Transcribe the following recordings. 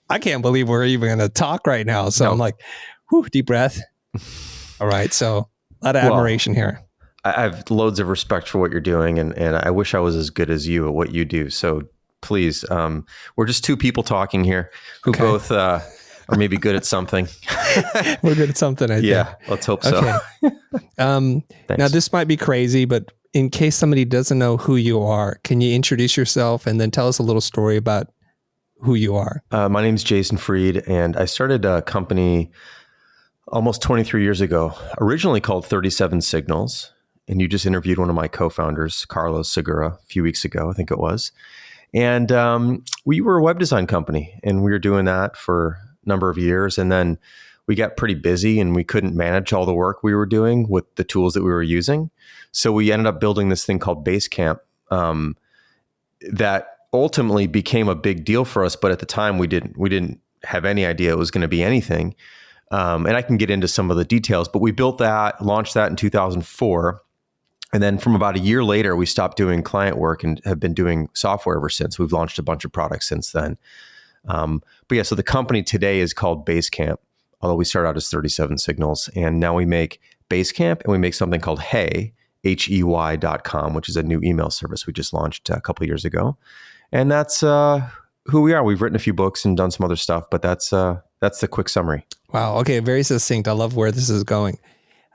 I can't believe we're even going to talk right now. So I'm like, whew, deep breath. All right. So a lot of admiration here. I have loads of respect for what you're doing, and I wish I was as good as you at what you do. So please, we're just two people talking here who both are maybe good at something. We're good at something, I think. Yeah, let's hope so. Now, this might be crazy, but in case somebody doesn't know who you are, can you introduce yourself and then tell us a little story about who you are? My name is Jason Fried, and I started a company almost 23 years ago, originally called 37 Signals. And you just interviewed one of my co-founders, Carlos Segura, a few weeks ago, I think it was. And we were a web design company, and we were doing that for a number of years. And then we got pretty busy, and we couldn't manage all the work we were doing with the tools that we were using. So we ended up building this thing called Basecamp that ultimately became a big deal for us. But at the time, we didn't have any idea it was going to be anything. And I can get into some of the details, but we built that, launched that in 2004. And then from about a year later, we stopped doing client work and have been doing software ever since. We've launched a bunch of products since then. But yeah, so the company today is called Basecamp, although we started out as 37 Signals. And now we make Basecamp, and we make something called Hey, HEY.com, which is a new email service we just launched a couple of years ago. And that's who we are. We've written a few books and done some other stuff, but that's the quick summary. Wow. Okay. Very succinct. I love where this is going.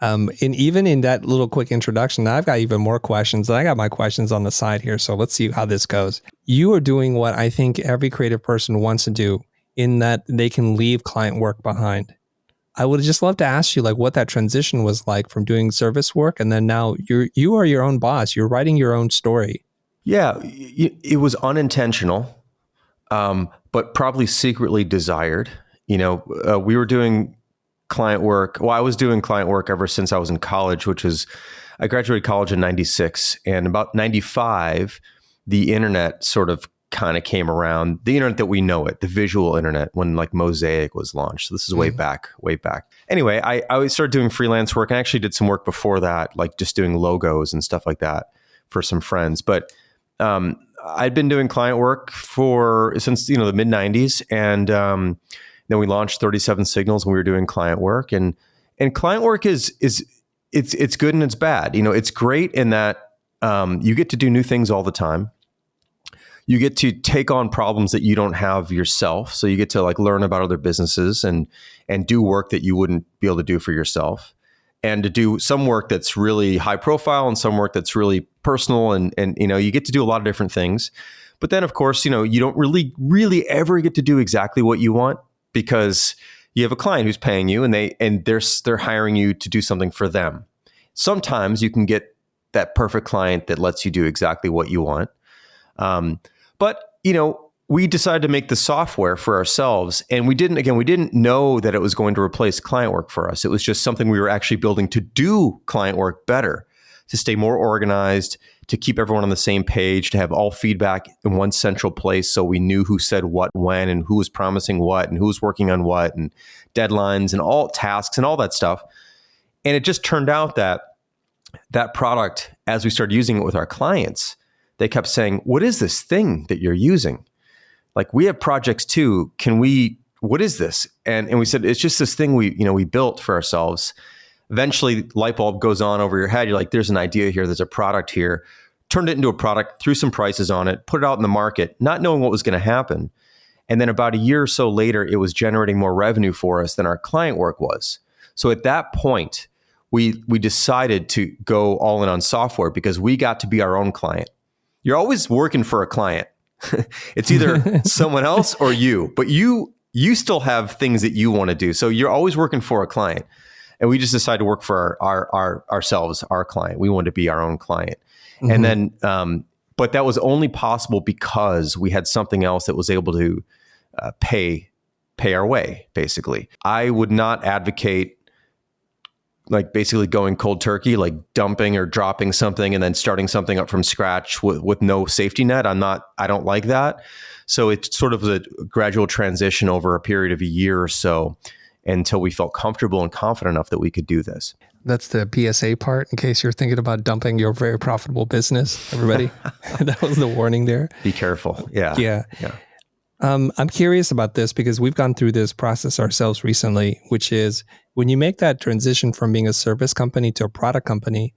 And even in that little quick introduction, I've got even more questions. And I got my questions on the side here. So let's see how this goes. You are doing what I think every creative person wants to do, in that they can leave client work behind. I would just love to ask you, like, what that transition was like from doing service work, and then now you are your own boss. You're writing your own story. Yeah, it was unintentional, but probably secretly desired. We were doing client work. Well, I was doing client work ever since I was in college, I graduated college in 96, and about 95, the internet sort of kind of came around, the internet that we know it, the visual internet, when like Mosaic was launched. So this is way back. Anyway, I always started doing freelance work, and I actually did some work before that, like just doing logos and stuff like that for some friends. But I'd been doing client work since the mid 90s, and then we launched 37 Signals, and we were doing client work. And client work it's good and it's bad. It's great in that you get to do new things all the time. You get to take on problems that you don't have yourself. So you get to like learn about other businesses and do work that you wouldn't be able to do for yourself, and to do some work that's really high profile and some work that's really personal. And you get to do a lot of different things. But then, of course, you don't really ever get to do exactly what you want, because you have a client who's paying you, and they're hiring you to do something for them. Sometimes you can get that perfect client that lets you do exactly what you want. But we decided to make the software for ourselves, and we didn't know that it was going to replace client work for us. It was just something we were actually building to do client work better, to stay more organized, to keep everyone on the same page, to have all feedback in one central place, so we knew who said what when, and who was promising what, and who was working on what, and deadlines and all tasks and all that stuff. And it just turned out that product, as we started using it with our clients, they kept saying, "What is this thing that you're using? Like, we have projects too. What is this?" And we said, "It's just this thing we built for ourselves." Eventually, light bulb goes on over your head. You're like, "There's an idea here. There's a product here." Turned it into a product, threw some prices on it, put it out in the market, not knowing what was going to happen. And then about a year or so later, it was generating more revenue for us than our client work was. So at that point, we decided to go all in on software, because we got to be our own client. You're always working for a client. It's either someone else or you, but you still have things that you want to do. So you're always working for a client. And we just decided to work for ourselves, our client. We wanted to be our own client. Mm-hmm. And then, but that was only possible because we had something else that was able to pay our way, basically. I would not advocate like basically going cold turkey, like dumping or dropping something and then starting something up from scratch with no safety net. I don't like that. So it's sort of a gradual transition over a period of a year or so until we felt comfortable and confident enough that we could do this. That's the PSA part, in case you're thinking about dumping your very profitable business, everybody. That was the warning there. Be careful. Yeah. Yeah. I'm curious about this because we've gone through this process ourselves recently, which is when you make that transition from being a service company to a product company,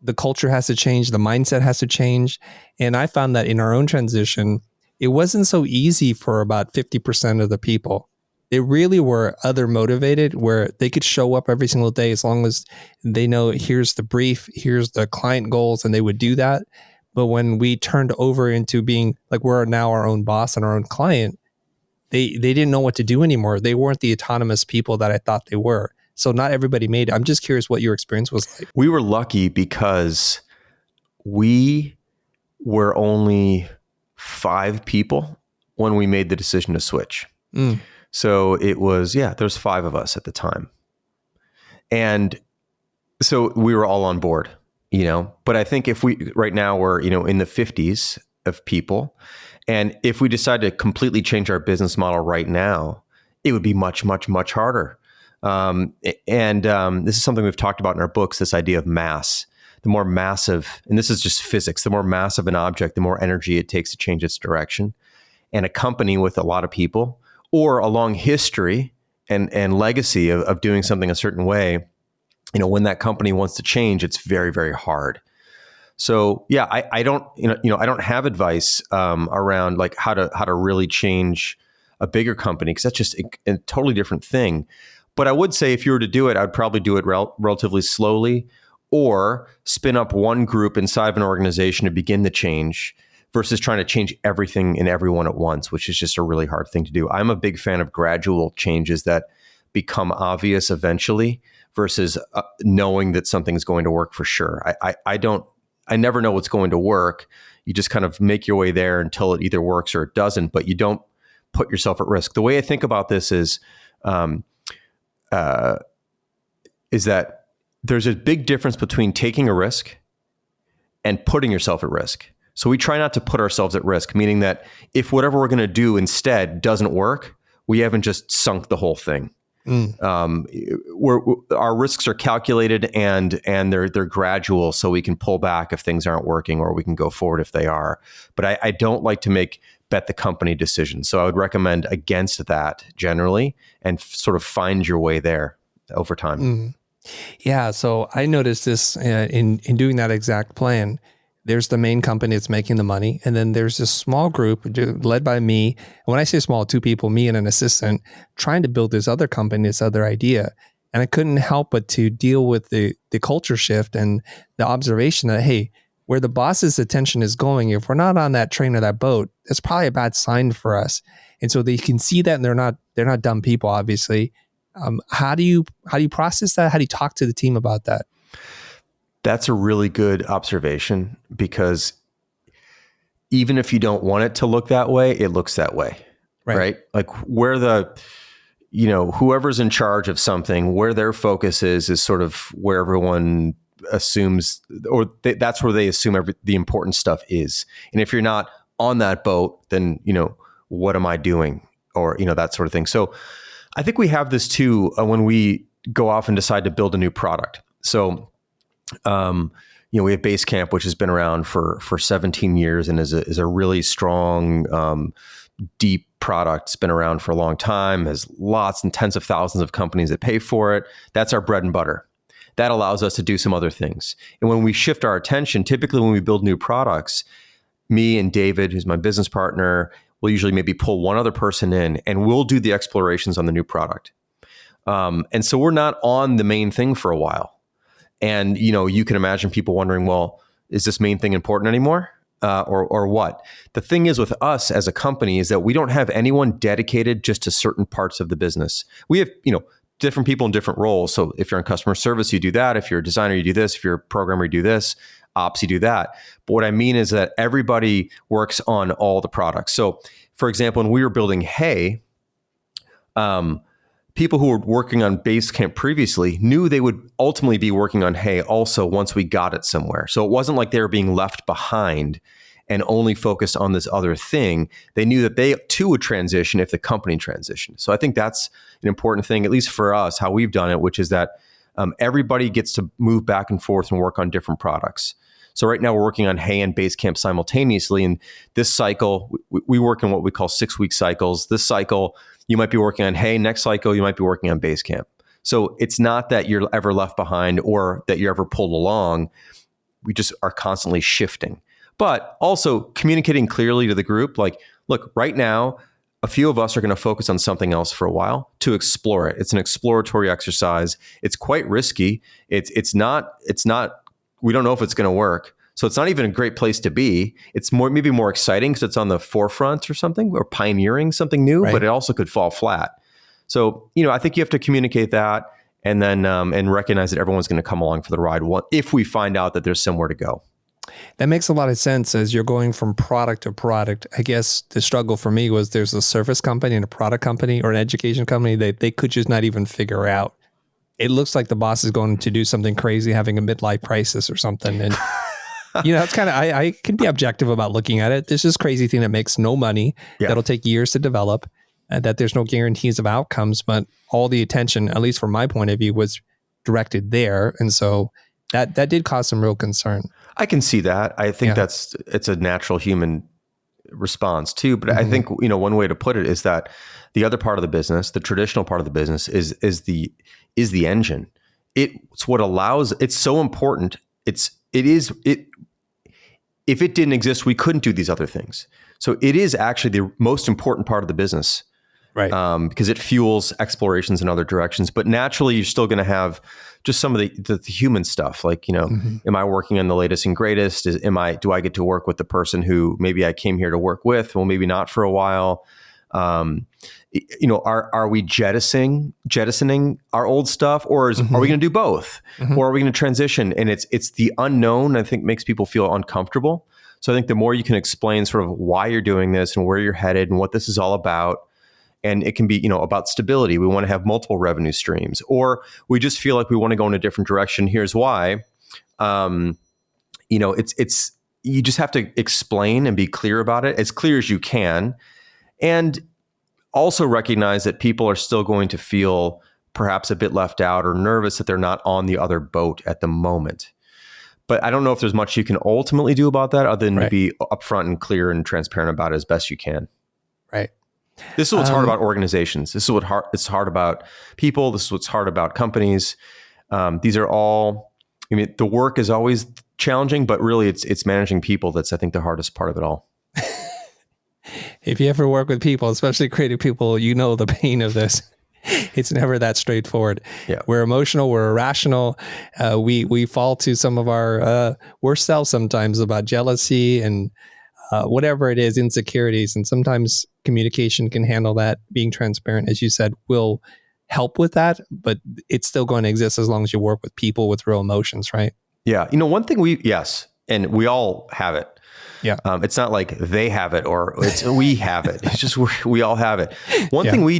the culture has to change, the mindset has to change. And I found that in our own transition, it wasn't so easy for about 50% of the people. They really were other motivated where they could show up every single day as long as they know here's the brief, here's the client goals, and they would do that. But when we turned over into being like we're now our own boss and our own client, they didn't know what to do anymore. They weren't the autonomous people that I thought they were. So not everybody made it. I'm just curious what your experience was like. We were lucky because we were only 5 people when we made the decision to switch. So it was, there's 5 of us at the time. And so we were all on board, but I think if right now we're, in the 50s of people. And if we decide to completely change our business model right now, it would be much, much, much harder. This is something we've talked about in our books, this idea of mass. The more massive, and this is just physics, the more massive an object, the more energy it takes to change its direction. And a company with a lot of people or a long history and legacy of doing something a certain way, when that company wants to change, it's very, very hard. So I don't, I don't have advice around like how to really change a bigger company because that's just a totally different thing. But I would say if you were to do it, I'd probably do it relatively slowly or spin up one group inside of an organization to begin the change versus trying to change everything and everyone at once, which is just a really hard thing to do. I'm a big fan of gradual changes that become obvious eventually versus knowing that something's going to work for sure. I never know what's going to work. You just kind of make your way there until it either works or it doesn't, but you don't put yourself at risk. The way I think about this is that there's a big difference between taking a risk and putting yourself at risk. So we try not to put ourselves at risk, meaning that if whatever we're going to do instead doesn't work, we haven't just sunk the whole thing. Our risks are calculated and they're gradual, so we can pull back if things aren't working, or we can go forward if they are. But I don't like to bet the company decisions. So I would recommend against that generally, and sort of find your way there over time. Yeah. So I noticed this in doing that exact plan. There's the main company that's making the money. And then there's this small group led by me. And when I say small, 2 people, me and an assistant, trying to build this other company, this other idea. And I couldn't help but to deal with the culture shift and the observation that, hey, where the boss's attention is going, if we're not on that train or that boat, that's probably a bad sign for us. And so they can see that, and they're not dumb people, obviously. How do you process that? How do you talk to the team about that? That's a really good observation, because even if you don't want it to look that way, it looks that way, right? Like where whoever's in charge of something, where their focus is sort of where everyone assumes, or that's where they assume the important stuff is. And if you're not on that boat, then, what am I doing? Or, that sort of thing. So I think we have this too when we go off and decide to build a new product. So, we have Basecamp, which has been around for 17 years and is a really strong, deep product. It's been around for a long time, has lots and tens of thousands of companies that pay for it. That's our bread and butter. That allows us to do some other things. And when we shift our attention, typically when we build new products, me and David, who's my business partner, will usually maybe pull one other person in, and we'll do the explorations on the new product. And so we're not on the main thing for a while. And, you can imagine people wondering, well, is this main thing important anymore? Or what? The thing is with us as a company is that we don't have anyone dedicated just to certain parts of the business. We have, different people in different roles. So if you're in customer service, you do that. If you're a designer, you do this. If you're a programmer, you do this. Ops, you do that. But what I mean is that everybody works on all the products. So for example, when we were building Hey, people who were working on Basecamp previously knew they would ultimately be working on Hey also once we got it somewhere. So it wasn't like they were being left behind and only focused on this other thing. They knew that they too would transition if the company transitioned. So I think that's an important thing, at least for us, how we've done it, which is that everybody gets to move back and forth and work on different products. So right now we're working on Hay and Basecamp simultaneously. And this cycle, we work in what we call 6-week cycles. This cycle, you might be working on Hay. Next cycle, you might be working on Basecamp. So it's not that you're ever left behind or that you're ever pulled along. We just are constantly shifting. But also communicating clearly to the group, like, look, right now, a few of us are going to focus on something else for a while to explore it. It's an exploratory exercise. It's quite risky. It's not, we don't know if it's going to work. So it's not even a great place to be. It's maybe more exciting because it's on the forefront or something, or pioneering something new, but it also could fall flat. So, I think you have to communicate that and then, and recognize that everyone's going to come along for the ride if we find out that there's somewhere to go. That makes a lot of sense as you're going from product to product. I guess the struggle for me was there's a service company and a product company or an education company that they could just not even figure out. It looks like the boss is going to do something crazy, having a midlife crisis or something. And, it's kind of, I can be objective about looking at it. This is crazy thing that makes no money, that'll take years to develop, and that there's no guarantees of outcomes, but all the attention, at least from my point of view, was directed there. And so that did cause some real concern. I can see that. I think it's a natural human response too. But I think, one way to put it is that the other part of the business, the traditional part of the business is the engine. It's what allows, it's so important. If it didn't exist, we couldn't do these other things. So it is actually the most important part of the business. Right. Because it fuels explorations in other directions. But naturally, you're still going to have just some of the human stuff. Like, am I working on the latest and greatest? Do I get to work with the person who maybe I came here to work with? Well, maybe not for a while. Are we jettisoning our old stuff, or are we going to do both, or are we going to transition? And it's the unknown, I think, makes people feel uncomfortable. So I think the more you can explain sort of why you're doing this and where you're headed and what this is all about. And it can be, about stability. We want to have multiple revenue streams, or we just feel like we want to go in a different direction. Here's why. It's you just have to explain and be clear about it, as clear as you can, and also recognize that people are still going to feel perhaps a bit left out or nervous that they're not on the other boat at the moment. But I don't know if there's much you can ultimately do about that other than to be upfront and clear and transparent about it as best you can. Right. This is what's hard about organizations. This is it's hard about people. This is what's hard about companies. These are all, the work is always challenging, but really it's managing people that's, I think, the hardest part of it all. If you ever work with people, especially creative people, the pain of this. It's never that straightforward. Yeah. We're emotional. We're irrational. We fall to some of our worst selves sometimes about jealousy and whatever it is, insecurities. And sometimes communication can handle that. Being transparent, as you said, will help with that, but it's still going to exist as long as you work with people with real emotions, right? Yeah. One thing and we all have it. Yeah. It's not like they have it or we have it. It's just we all have it. One thing we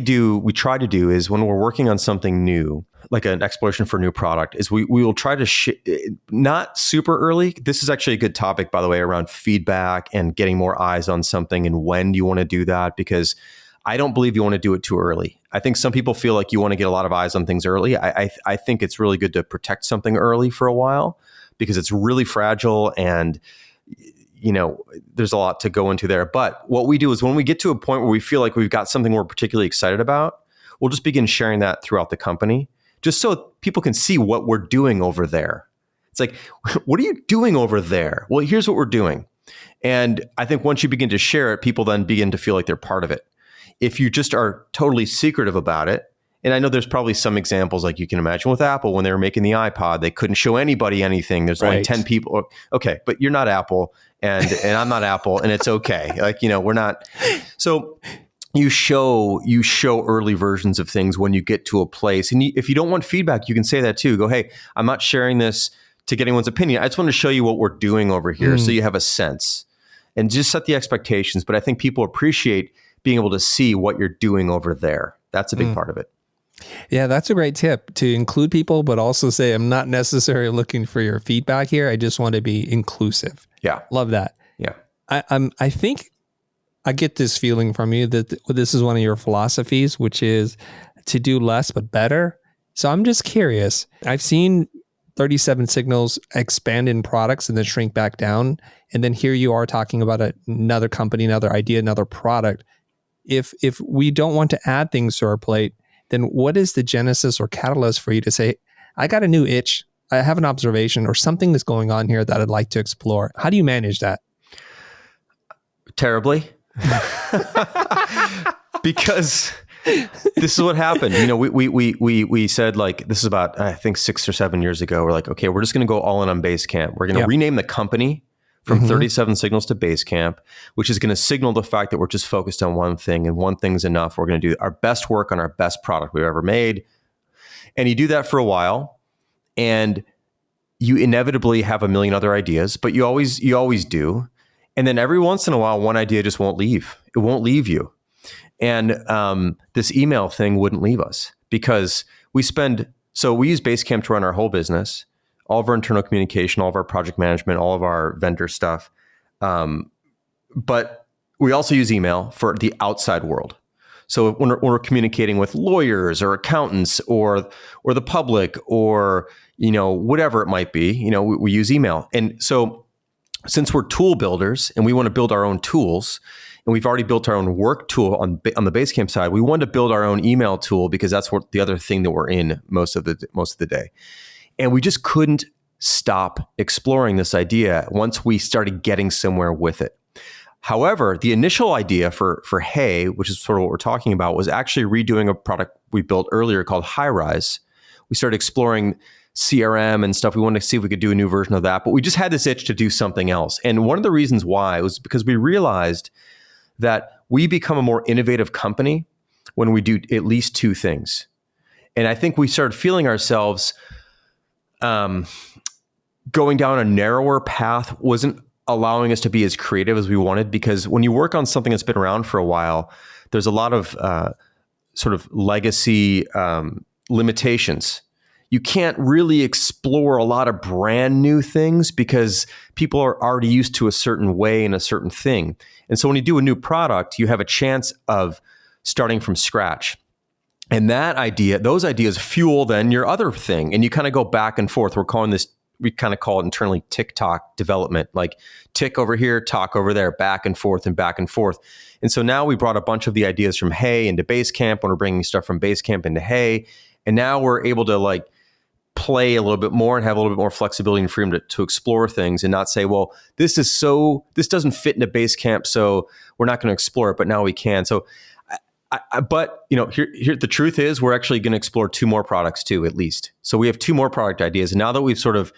try to do is when we're working on something new, like an exploration for a new product, is we will try to not super early. This is actually a good topic, by the way, around feedback and getting more eyes on something and when you want to do that, because I don't believe you want to do it too early. I think some people feel like you want to get a lot of eyes on things early. I think it's really good to protect something early for a while because it's really fragile and there's a lot to go into there. But what we do is when we get to a point where we feel like we've got something we're particularly excited about, we'll just begin sharing that throughout the company, just so people can see what we're doing over there. It's like, what are you doing over there? Well, here's what we're doing. And I think once you begin to share it, people then begin to feel like they're part of it. If you just are totally secretive about it, and I know there's probably some examples like you can imagine with Apple when they were making the iPod, they couldn't show anybody anything. There's only 10 people. Okay, but you're not Apple and I'm not Apple, and it's okay. Like, we're not. So you show early versions of things when you get to a place. And if you don't want feedback, you can say that too. Go, hey, I'm not sharing this to get anyone's opinion. I just want to show you what we're doing over here so you have a sense. And just set the expectations. But I think people appreciate being able to see what you're doing over there. That's a big part of it. Yeah, that's a great tip, to include people, but also say, I'm not necessarily looking for your feedback here. I just want to be inclusive. Yeah. Love that. Yeah. I think I get this feeling from you that this is one of your philosophies, which is to do less but better. So I'm just curious. I've seen 37 signals expand in products and then shrink back down. And then here you are talking about another company, another idea, another product. If we don't want to add things to our plate, then what is the genesis or catalyst for you to say, I got a new itch, I have an observation or something that's going on here that I'd like to explore? How do you manage that? Terribly. Because this is what happened. You know, we said, like, this is about, I think 6 or 7 years ago. We're like, okay, we're just going to go all in on Basecamp. We're going to rename the company from 37 signals to Basecamp, which is going to signal the fact that we're just focused on one thing and one thing's enough. We're going to do our best work on our best product we've ever made. And you do that for a while and you inevitably have a million other ideas, but you always do. And then every once in a while, one idea just won't leave. It won't leave you. And this email thing wouldn't leave us because we use Basecamp to run our whole business, all of our internal communication, all of our project management, all of our vendor stuff. But we also use email for the outside world. So when we're communicating with lawyers or accountants or the public or, you know, whatever it might be, you know, we use email. And so since we're tool builders and we want to build our own tools, and we've already built our own work tool on the Basecamp side, we wanted to build our own email tool because that's what the other thing that we're in most of the day. And we just couldn't stop exploring this idea once we started getting somewhere with it. However, the initial idea for Hey, which is sort of what we're talking about, was actually redoing a product we built earlier called High Rise. We started exploring CRM and stuff. We wanted to see if we could do a new version of that, but we just had this itch to do something else. And one of the reasons why was because we realized that we become a more innovative company when we do at least two things. And I think we started feeling ourselves going down a narrower path wasn't allowing us to be as creative as we wanted, because when you work on something that's been around for a while, there's a lot of sort of legacy limitations. You can't really explore a lot of brand new things because people are already used to a certain way and a certain thing. And so when you do a new product, you have a chance of starting from scratch. And those ideas fuel then your other thing. And you kind of go back and forth. We kind of call it internally tick-tock development, like tick over here, talk over there, back and forth and back and forth. And so now we brought a bunch of the ideas from Hey into Basecamp, and we're bringing stuff from Basecamp into Hey. And now we're able to like play a little bit more and have a little bit more flexibility and freedom to explore things and not say, well, this doesn't fit into Basecamp, so we're not going to explore it, but now we can. So, but you know, here the truth is we're actually going to explore two more products too, at least. So we have two more product ideas. And now that we've sort of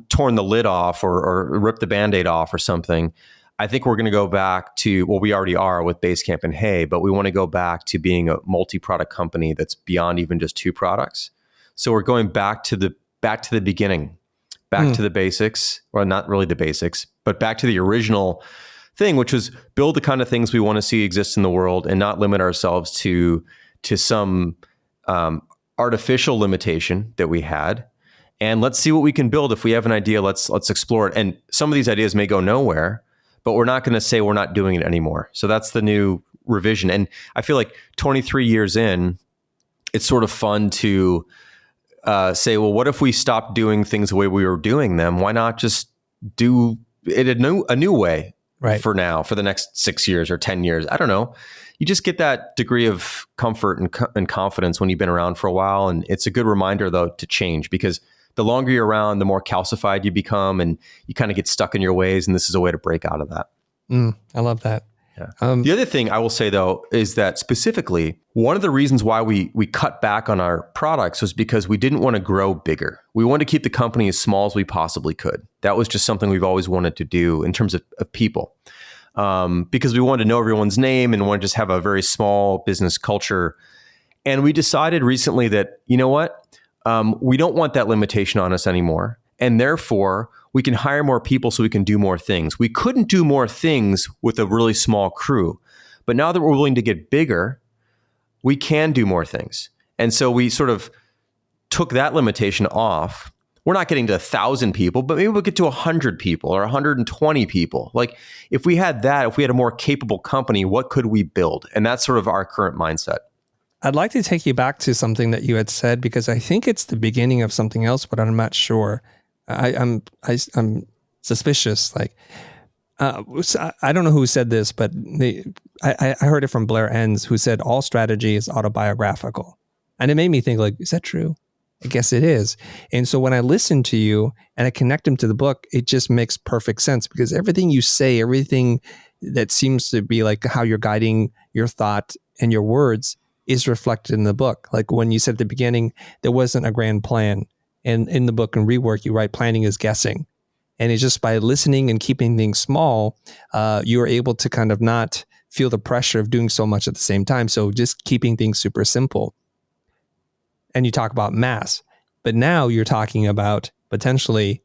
torn the lid off or ripped the Band-Aid off or something, I think we're going to go back to, well, we already are with Basecamp and Hey, but we want to go back to being a multi-product company that's beyond even just two products. So we're going back to the beginning, back to the basics, or not really the basics, but back to the original thing, which was build the kind of things we want to see exist in the world and not limit ourselves to some artificial limitation that we had. And let's see what we can build. If we have an idea, let's explore it. And some of these ideas may go nowhere, but we're not going to say we're not doing it anymore. So that's the new revision. And I feel like 23 years in, it's sort of fun to say, well, what if we stopped doing things the way we were doing them? Why not just do it a new way for now, for the next 6 years or 10 years? I don't know. You just get that degree of comfort and confidence when you've been around for a while. And it's a good reminder, though, to change, because the longer you're around, the more calcified you become and you kind of get stuck in your ways. And this is a way to break out of that. I love that. Yeah. The other thing I will say, though, is that specifically, one of the reasons why we cut back on our products was because we didn't want to grow bigger. We wanted to keep the company as small as we possibly could. That was just something we've always wanted to do in terms of people, because we wanted to know everyone's name and wanted to just have a very small business culture. And we decided recently that, you know what, we don't want that limitation on us anymore. And therefore, we can hire more people so we can do more things. We couldn't do more things with a really small crew. But now that we're willing to get bigger, we can do more things. And so we sort of took that limitation off. We're not getting to 1,000 people, but maybe we'll get to 100 people or 120 people. Like if we had a more capable company, what could we build? And that's sort of our current mindset. I'd like to take you back to something that you had said, because I think it's the beginning of something else, but I'm not sure. I'm suspicious. Like, I don't know who said this, but I heard it from Blair Enns, who said all strategy is autobiographical. And it made me think, like, is that true? I guess it is. And so when I listen to you and I connect them to the book, it just makes perfect sense, because everything you say, everything that seems to be like how you're guiding your thought and your words is reflected in the book. Like when you said at the beginning, there wasn't a grand plan. And in the book and rework, you write planning is guessing. And it's just by listening and keeping things small, you're able to kind of not feel the pressure of doing so much at the same time. So just keeping things super simple. And you talk about mass, but now you're talking about potentially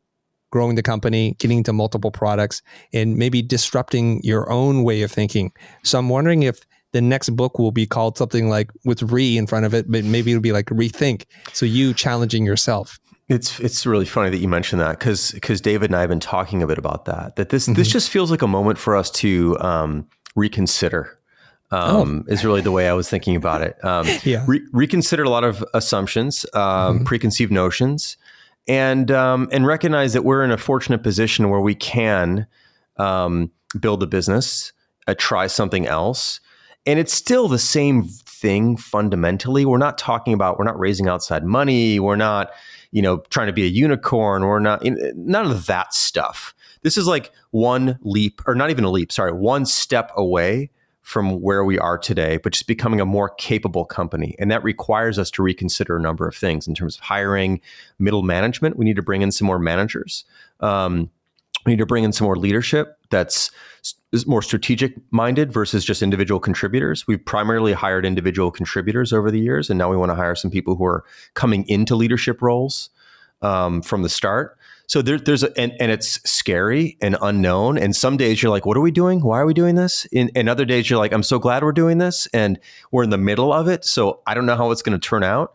growing the company, getting to multiple products, and maybe disrupting your own way of thinking. So I'm wondering if the next book will be called something like with re in front of it, but maybe it'll be like rethink. So you challenging yourself. It's really funny that you mentioned that, because David and I have been talking a bit about that this just feels like a moment for us to reconsider. Is really the way I was thinking about it. Reconsider a lot of assumptions, preconceived notions, and recognize that we're in a fortunate position where we can build a business, try something else, and it's still the same thing fundamentally. We're not raising outside money. We're not, trying to be a unicorn. We're not, none of that stuff. This is like one step away from where we are today, but just becoming a more capable company. And that requires us to reconsider a number of things in terms of hiring middle management. We need to bring in some more managers. We need to bring in some more leadership that's more strategic minded versus just individual contributors. We've primarily hired individual contributors over the years, and now we want to hire some people who are coming into leadership roles from the start. So there's and it's scary and unknown. And some days you're like, what are we doing? Why are we doing this? And other days you're like, I'm so glad we're doing this, and we're in the middle of it. So I don't know how it's going to turn out,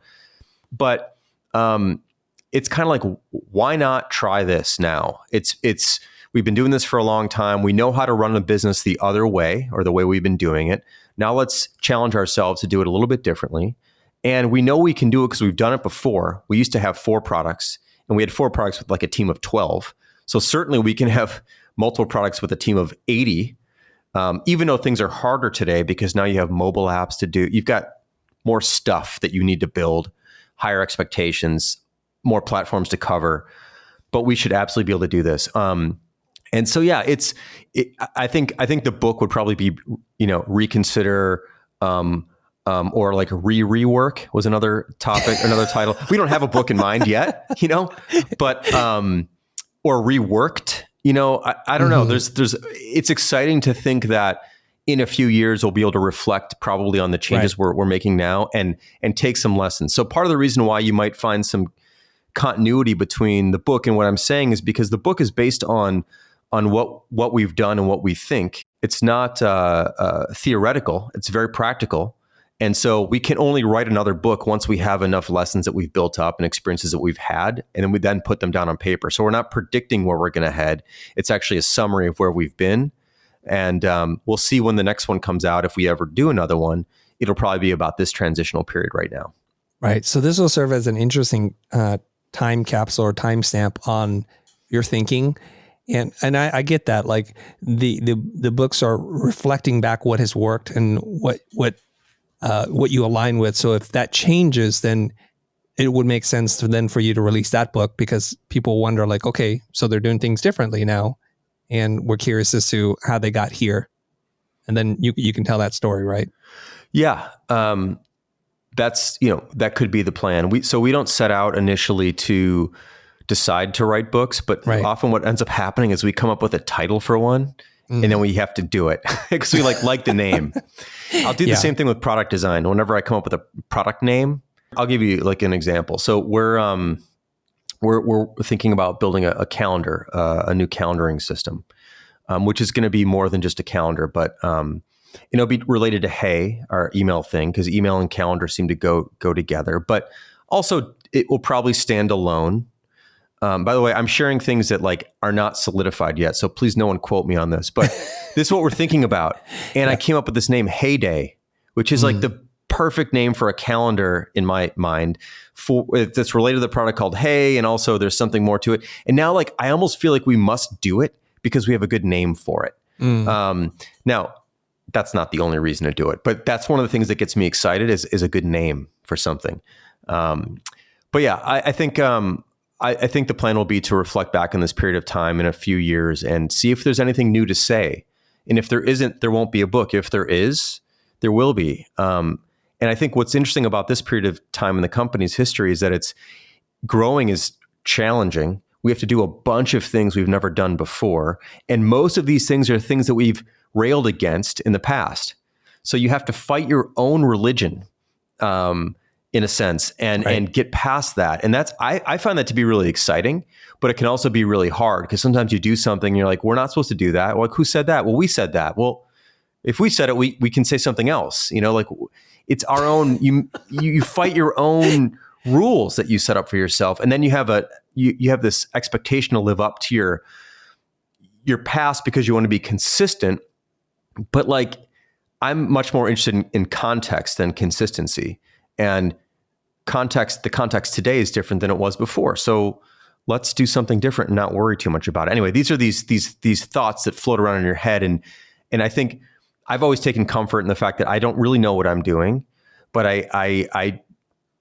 but it's kind of like, why not try this now? We've been doing this for a long time. We know how to run a business the other way, or the way we've been doing it. Now let's challenge ourselves to do it a little bit differently. And we know we can do it because we've done it before. We used to have 4 products, and we had 4 products with like a team of 12. So certainly we can have multiple products with a team of 80, even though things are harder today because now you have mobile apps to do. You've got more stuff that you need to build, higher expectations, more platforms to cover. But we should absolutely be able to do this. And so, yeah, I think the book would probably be, reconsider, or like rework was another topic, another title. We don't have a book in mind yet, but, or reworked, I don't know. It's exciting to think that in a few years, we'll be able to reflect probably on the changes we're making now and take some lessons. So part of the reason why you might find some continuity between the book and what I'm saying is because the book is based on what we've done and what we think. It's not theoretical. It's very practical. And so we can only write another book once we have enough lessons that we've built up and experiences that we've had, and then we then put them down on paper. So we're not predicting where we're going to head. It's actually a summary of where we've been. And we'll see when the next one comes out. If we ever do another one, it'll probably be about this transitional period right now. Right. So this will serve as an interesting time capsule or timestamp on your thinking. And I get that, like the books are reflecting back what has worked and what you align with. So if that changes, then it would make sense for you to release that book, because people wonder like, okay, so they're doing things differently now, and we're curious as to how they got here. And then you can tell that story, right? Yeah. That's, that could be the plan. We don't set out initially to decide to write books, but often what ends up happening is we come up with a title for one, and then we have to do it because we like the name. I'll do the same thing with product design. Whenever I come up with a product name, I'll give you like an example. So we're thinking about building a calendar, a new calendaring system, which is going to be more than just a calendar, but be related to Hey, our email thing, because email and calendar seem to go together. But also, it will probably stand alone. By the way, I'm sharing things that are not solidified yet, so please no one quote me on this. But this is what we're thinking about, and I came up with this name, Heyday, which is like the perfect name for a calendar in my mind that's related to the product called Hey, and also there's something more to it. And now like I almost feel like we must do it because we have a good name for it. Now, that's not the only reason to do it, but that's one of the things that gets me excited is a good name for something. But yeah, I think the plan will be to reflect back on this period of time in a few years and see if there's anything new to say. And if there isn't, there won't be a book. If there is, there will be. And I think what's interesting about this period of time in the company's history is that it's growing is challenging. We have to do a bunch of things we've never done before. And most of these things are things that we've railed against in the past. So you have to fight your own religion, in a sense, and get past that. And that's, I find that to be really exciting, but it can also be really hard because sometimes you do something and you're like, we're not supposed to do that. Like, who said that? Well, we said that. Well, if we said it, we can say something else, like it's our own, you fight your own rules that you set up for yourself. And then you have you have this expectation to live up to your past because you want to be consistent. But like, I'm much more interested in context than consistency. And the context today is different than it was before. So let's do something different and not worry too much about it. Anyway, these are these thoughts that float around in your head. And I think I've always taken comfort in the fact that I don't really know what I'm doing, but I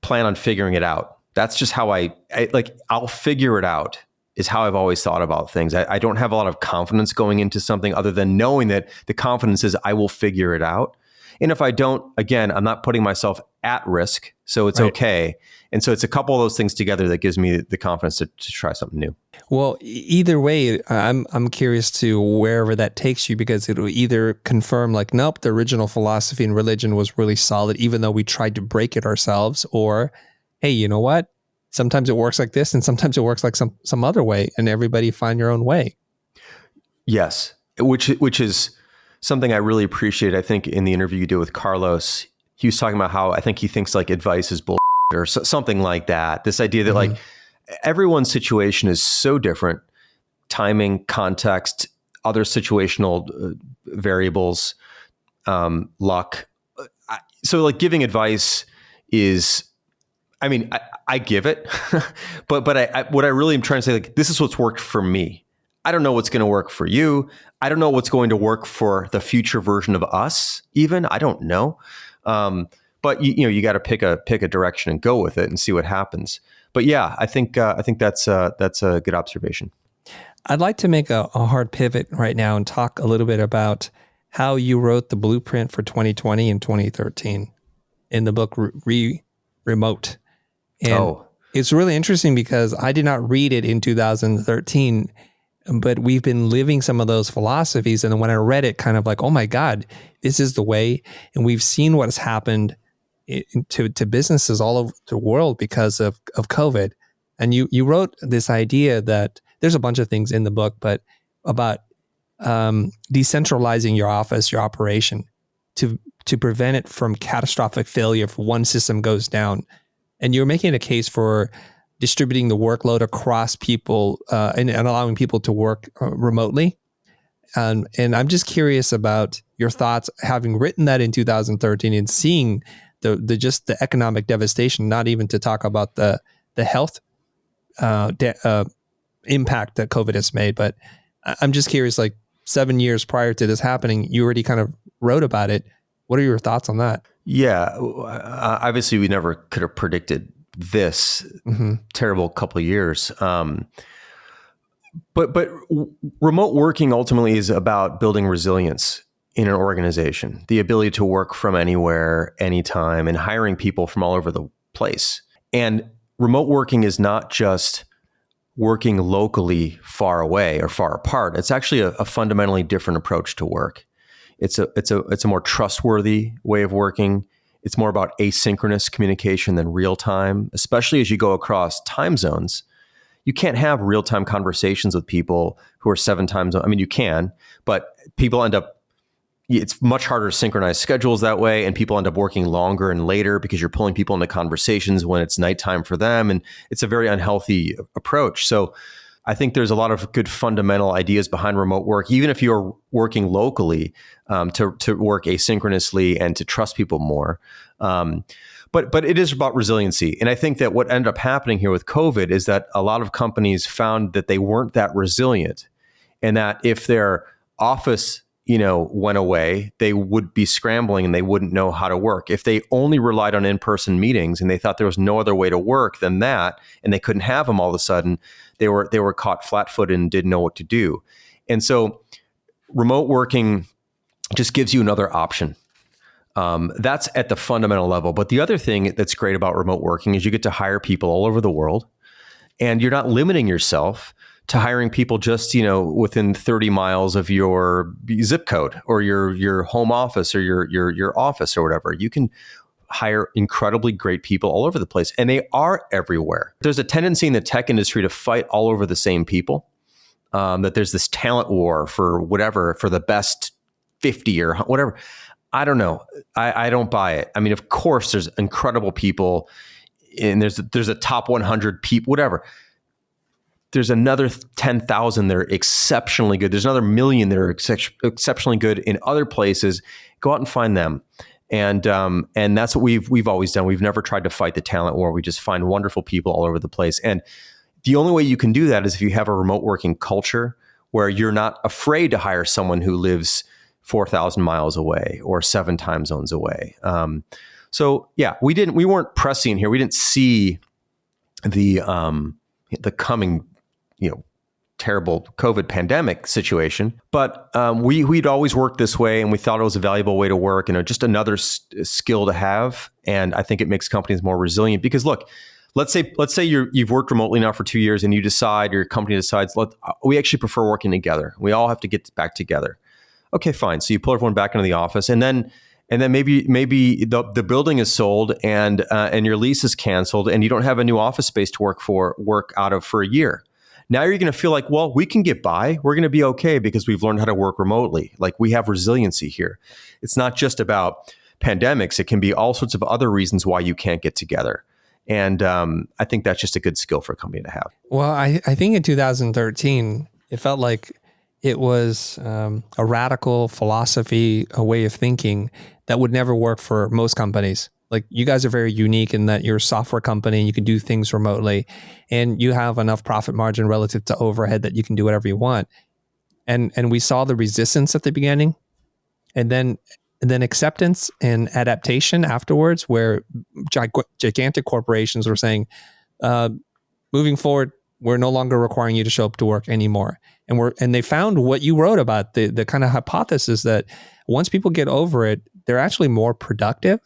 plan on figuring it out. That's just how I'll figure it out is how I've always thought about things. I don't have a lot of confidence going into something other than knowing that the confidence is I will figure it out. And if I don't, again, I'm not putting myself at risk. So it's okay. And so it's a couple of those things together that gives me the confidence to try something new. Well, either way, I'm curious to wherever that takes you, because it will either confirm like, nope, the original philosophy and religion was really solid, even though we tried to break it ourselves, or, hey, you know what? Sometimes it works like this and sometimes it works like some other way, and everybody find your own way. Yes. Which is something I really appreciate. I think in the interview you did with Carlos, he was talking about how I think he thinks like advice is bull or something like that. This idea that like everyone's situation is so different, timing, context, other situational variables, luck. So like giving advice is, I mean, I give it, but what I really am trying to say, like, this is what's worked for me. I don't know what's going to work for you. I don't know what's going to work for the future version of us. Even I don't know. But you got to pick a direction and go with it and see what happens. But yeah, I think that's a good observation. I'd like to make a hard pivot right now and talk a little bit about how you wrote the blueprint for 2020 and 2013 in the book Remote. And it's really interesting because I did not read it in 2013, but we've been living some of those philosophies. And then when I read it, kind of like, oh my God, this is the way. And we've seen what has happened to businesses all over the world because of COVID. And you wrote this idea that there's a bunch of things in the book, but about decentralizing your office, your operation, to prevent it from catastrophic failure if one system goes down. And you're making a case for distributing the workload across people and allowing people to work remotely. And I'm just curious about your thoughts, having written that in 2013 and seeing the economic devastation, not even to talk about the health impact that COVID has made. But I'm just curious, like 7 years prior to this happening, you already kind of wrote about it. What are your thoughts on that? Yeah, obviously we never could have predicted this terrible couple of years. But remote working ultimately is about building resilience in an organization, the ability to work from anywhere, anytime, and hiring people from all over the place. And remote working is not just working locally far away or far apart. It's actually a fundamentally different approach to work. It's a more trustworthy way of working. It's more about asynchronous communication than real time, especially as you go across time zones. You can't have real time conversations with people who are 7 time zones. I mean, you can, but people end up, it's much harder to synchronize schedules that way. And people end up working longer and later because you're pulling people into conversations when it's nighttime for them. And it's a very unhealthy approach. So I think there's a lot of good fundamental ideas behind remote work, even if you're working locally, to work asynchronously and to trust people more. But it is about resiliency. And I think that what ended up happening here with COVID is that a lot of companies found that they weren't that resilient, and that if their office went away, they would be scrambling and they wouldn't know how to work. If they only relied on in-person meetings and they thought there was no other way to work than that, and they couldn't have them all of a sudden, they were caught flat-footed and didn't know what to do. And so remote working just gives you another option. That's at the fundamental level. But the other thing that's great about remote working is you get to hire people all over the world, and you're not limiting yourself to hiring people just, within 30 miles of your zip code or your home office or your office or whatever. You can hire incredibly great people all over the place, and they are everywhere. There's a tendency in the tech industry to fight all over the same people, that there's this talent war for the best 50 or whatever. I don't know. I don't buy it. I mean, of course, there's incredible people, and there's a top 100 people, whatever. There's another 10,000 that are exceptionally good. There's another million that are exceptionally good in other places. Go out and find them. And that's what we've always done. We've never tried to fight the talent war. We just find wonderful people all over the place. And the only way you can do that is if you have a remote working culture where you're not afraid to hire someone who lives 4,000 miles away or 7 time zones away. So yeah, we weren't pressing here. We didn't see the coming, terrible COVID pandemic situation. But we'd always worked this way, and we thought it was a valuable way to work, and just another skill to have. And I think it makes companies more resilient because, look, let's say you've worked remotely now for 2 years, and your company decides, we actually prefer working together. We all have to get back together. Okay, fine. So you pull everyone back into the office, and then maybe the building is sold and your lease is canceled, and you don't have a new office space to work out of for a year. Now you're going to feel like, well, we can get by. We're going to be okay because we've learned how to work remotely. Like, we have resiliency here. It's not just about pandemics. It can be all sorts of other reasons why you can't get together. And I think that's just a good skill for a company to have. Well, I think in 2013, it felt like it was a radical philosophy, a way of thinking that would never work for most companies. Like, you guys are very unique in that you're a software company and you can do things remotely, and you have enough profit margin relative to overhead that you can do whatever you want. And we saw the resistance at the beginning, and then acceptance and adaptation afterwards, where gigantic corporations were saying, moving forward, we're no longer requiring you to show up to work anymore. And they found what you wrote about, the kind of hypothesis that once people get over it, they're actually more productive,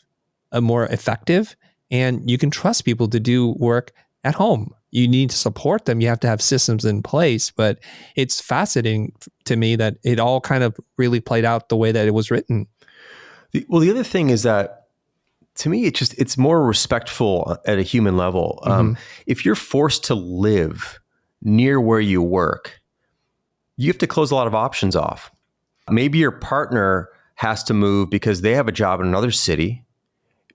more effective, and you can trust people to do work at home. You need to support them. You have to have systems in place, but it's fascinating to me that it all kind of really played out the way that it was written. Well, the other thing is that, to me, it's more respectful at a human level. If you're forced to live near where you work, you have to close a lot of options off. Maybe your partner has to move because they have a job in another city.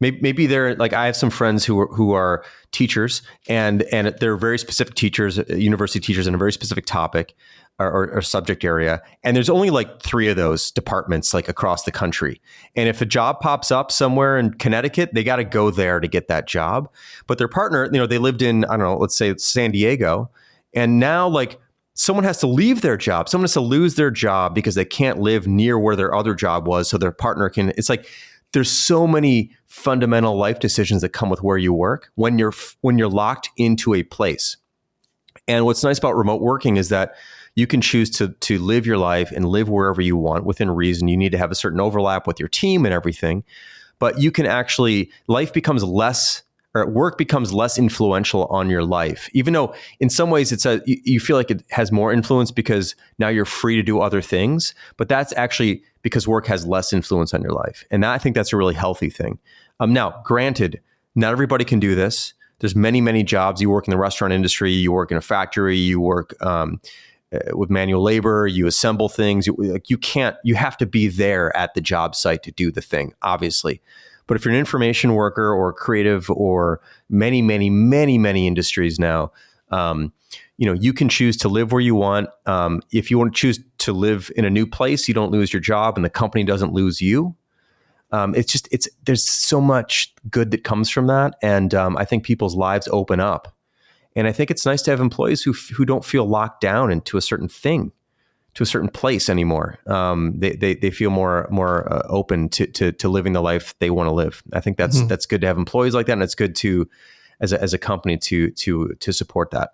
Maybe they're like, I have some friends who are teachers, and they're very specific teachers, university teachers in a very specific topic or subject area. And there's only like 3 of those departments like across the country. And if a job pops up somewhere in Connecticut, they got to go there to get that job. But their partner, they lived in, I don't know, let's say it's San Diego. And now, like, someone has to leave their job. Someone has to lose their job because they can't live near where their other job was. So their partner can, it's like, there's so many fundamental life decisions that come with where you work when you're locked into a place. And what's nice about remote working is that you can choose to live your life and live wherever you want within reason. You need to have a certain overlap with your team and everything, but you can actually, work becomes less influential on your life, even though in some ways you feel like it has more influence because now you're free to do other things, but that's actually because work has less influence on your life. And I think that's a really healthy thing. Now, granted, not everybody can do this. There's many, many jobs. You work in the restaurant industry, you work in a factory, you work with manual labor, you assemble things. You have to be there at the job site to do the thing, obviously. But if you're an information worker or creative or many, many, many, many industries now, You can choose to live where you want. If you want to choose to live in a new place, you don't lose your job and the company doesn't lose you. There's so much good that comes from that. And I think people's lives open up. And I think it's nice to have employees who don't feel locked down into a certain thing, to a certain place anymore. They feel more open to living the life they want to live. I think that's good to have employees like that, and it's good to as a company to support that.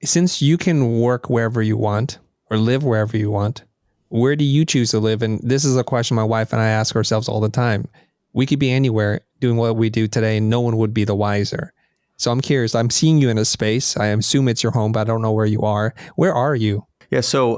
Since you can work wherever you want or live wherever you want, where do you choose to live? And this is a question my wife and I ask ourselves all the time. We could be anywhere doing what we do today, and no one would be the wiser. So I'm curious. I'm seeing you in a space. I assume it's your home, but I don't know where you are. Where are you? Yeah. So,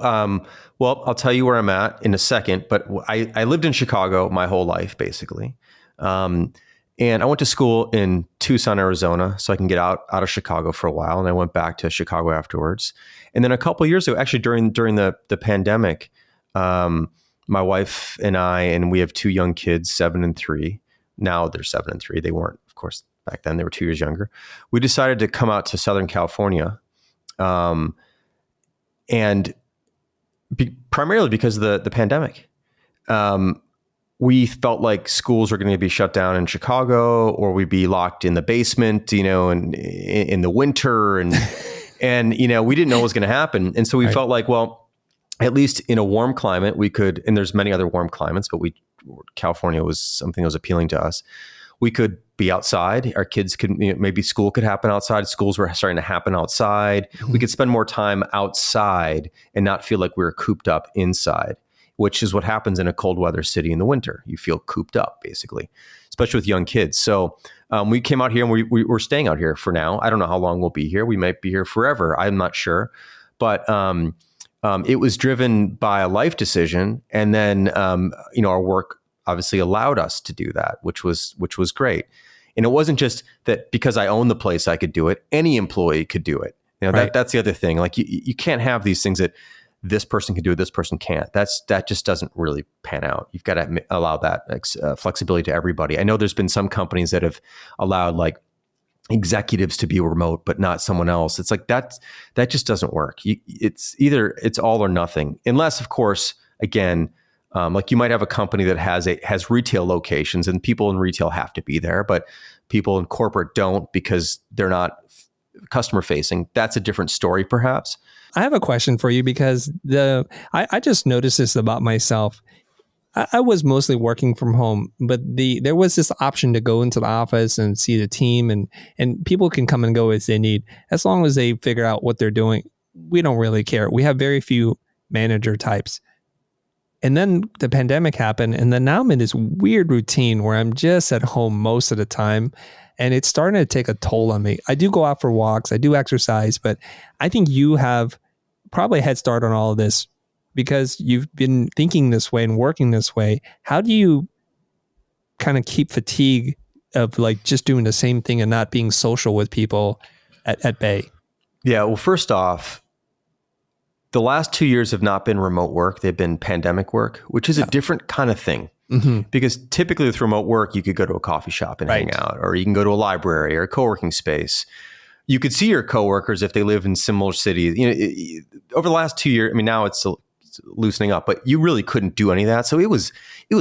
I'll tell you where I'm at in a second, but I lived in Chicago my whole life, basically. And I went to school in Tucson, Arizona, so I can get out of Chicago for a while. And I went back to Chicago afterwards. And then a couple of years ago, actually during the pandemic, my wife and I, and we have 2 young kids, 7 and 3. Now they're 7 and 3. They weren't, of course, back then. They were 2 years younger. We decided to come out to Southern California. And primarily because of the pandemic. We felt like schools were going to be shut down in Chicago, or we'd be locked in the basement, and in the winter, and we didn't know what was going to happen. And so we felt like, well, at least in a warm climate, we could, and there's many other warm climates, but California was something that was appealing to us. We could be outside. Our kids could, maybe school could happen outside. Schools were starting to happen outside. Mm-hmm. We could spend more time outside and not feel like we were cooped up inside, which is what happens in a cold weather city in the winter. You feel cooped up, basically, especially with young kids. So we came out here, and we're staying out here for now. I don't know how long we'll be here. We might be here forever. I'm not sure. But it was driven by a life decision. And then, our work obviously allowed us to do that, which was great. And it wasn't just that because I own the place, I could do it. Any employee could do it. That's the other thing. Like you can't have these things that this person can do it, this person can't. That just doesn't really pan out. You've got to allow that flexibility to everybody. I know there's been some companies that have allowed like executives to be remote, but not someone else. It's like that just doesn't work. It's all or nothing, unless, of course, again, like you might have a company that has retail locations, and people in retail have to be there, but people in corporate don't because they're not customer facing. That's a different story, perhaps. I have a question for you because I just noticed this about myself. I was mostly working from home, but there was this option to go into the office and see the team, and people can come and go as they need, as long as they figure out what they're doing. We don't really care. We have very few manager types. And then the pandemic happened, and then now I'm in this weird routine where I'm just at home most of the time, and it's starting to take a toll on me. I do go out for walks, I do exercise, but I think you have probably a head start on all of this because you've been thinking this way and working this way. How do you kind of keep fatigue of like just doing the same thing and not being social with people at bay? Yeah, well, first off, the last 2 years have not been remote work. They've been pandemic work, which is a different kind of thing. Mm-hmm. Because typically with remote work, you could go to a coffee shop and hang out, or you can go to a library or a co-working space. You could see your coworkers if they live in similar cities. Over the last 2 years, I mean, now it's loosening up, but you really couldn't do any of that. So it was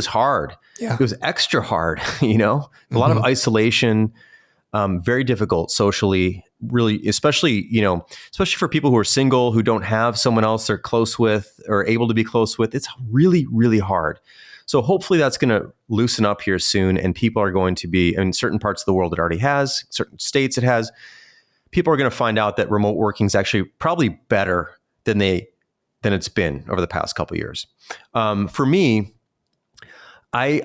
hard. Yeah. It was extra hard, a lot of isolation, very difficult socially, really, especially for people who are single, who don't have someone else they're close with or able to be close with. It's really, really hard. So hopefully that's going to loosen up here soon, and people are going to be, in certain parts of the world it already has, certain states it has, people are going to find out that remote working is actually probably better than it's been over the past couple of years. For me, I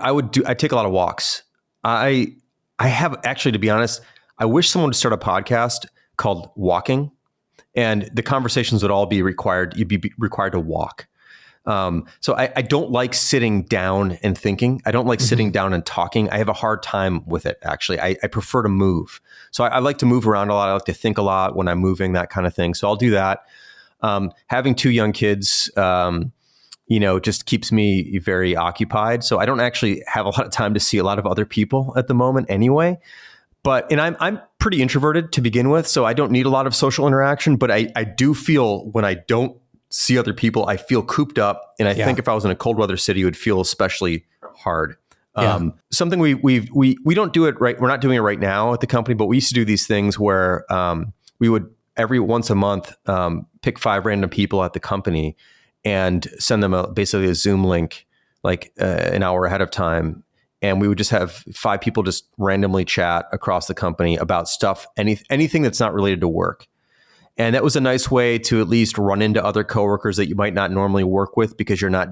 take a lot of walks. I have actually, to be honest, I wish someone would start a podcast called Walking, and the conversations would all be required. You'd be required to walk. So I don't like sitting down and thinking. I don't like sitting down and talking. I have a hard time with it, actually. I prefer to move. So I like to move around a lot. I like to think a lot when I'm moving, that kind of thing. So I'll do that. Having 2 young kids, just keeps me very occupied. So I don't actually have a lot of time to see a lot of other people at the moment anyway. and I'm pretty introverted to begin with, so I don't need a lot of social interaction, but I do feel when I don't see other people, I feel cooped up. And I think if I was in a cold weather city, it would feel especially hard. Something we don't do it right. We're not doing it right now at the company, but we used to do these things where we would every once a month pick 5 random people at the company and send them basically a Zoom link like an hour ahead of time. And we would just have 5 people just randomly chat across the company about stuff, anything that's not related to work. And that was a nice way to at least run into other coworkers that you might not normally work with because you're not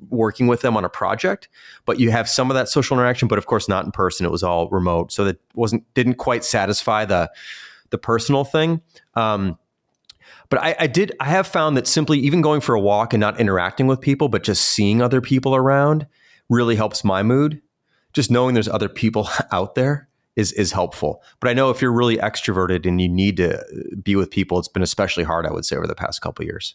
working with them on a project, but you have some of that social interaction, but of course not in person. It was all remote. So that didn't quite satisfy the personal thing. But I have found that simply even going for a walk and not interacting with people, but just seeing other people around really helps my mood. Just knowing there's other people out there is helpful. But I know if you're really extroverted and you need to be with people, it's been especially hard, I would say, over the past couple of years.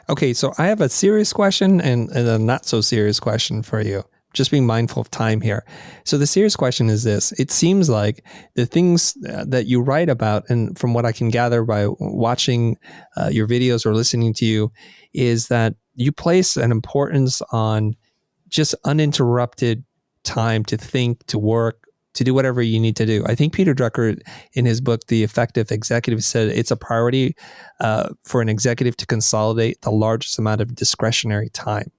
Okay, so I have a serious question and a not so serious question for you. Just being mindful of time here. So the serious question is this. It seems like the things that you write about, and from what I can gather by watching your videos or listening to you, is that you place an importance on just uninterrupted time to think, to work, to do whatever you need to do. I think Peter Drucker, in his book, The Effective Executive, said it's a priority for an executive to consolidate the largest amount of discretionary time.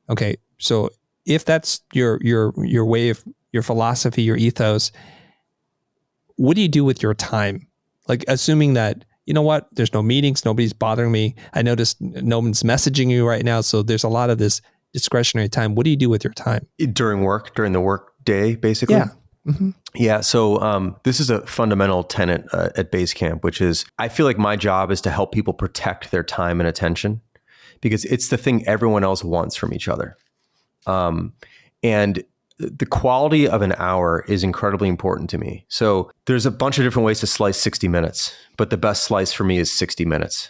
Okay, so if that's your way of your philosophy, your ethos, what do you do with your time? Like, assuming that, you know what, there's no meetings, nobody's bothering me. I noticed no one's messaging you right now, so there's a lot of this discretionary time. What do you do with your time? During the work day, basically? Yeah. Mm-hmm. Yeah. So this is a fundamental tenet at Basecamp, which is I feel like my job is to help people protect their time and attention because it's the thing everyone else wants from each other. And the quality of an hour is incredibly important to me. So there's a bunch of different ways to slice 60 minutes, but the best slice for me is 60 minutes.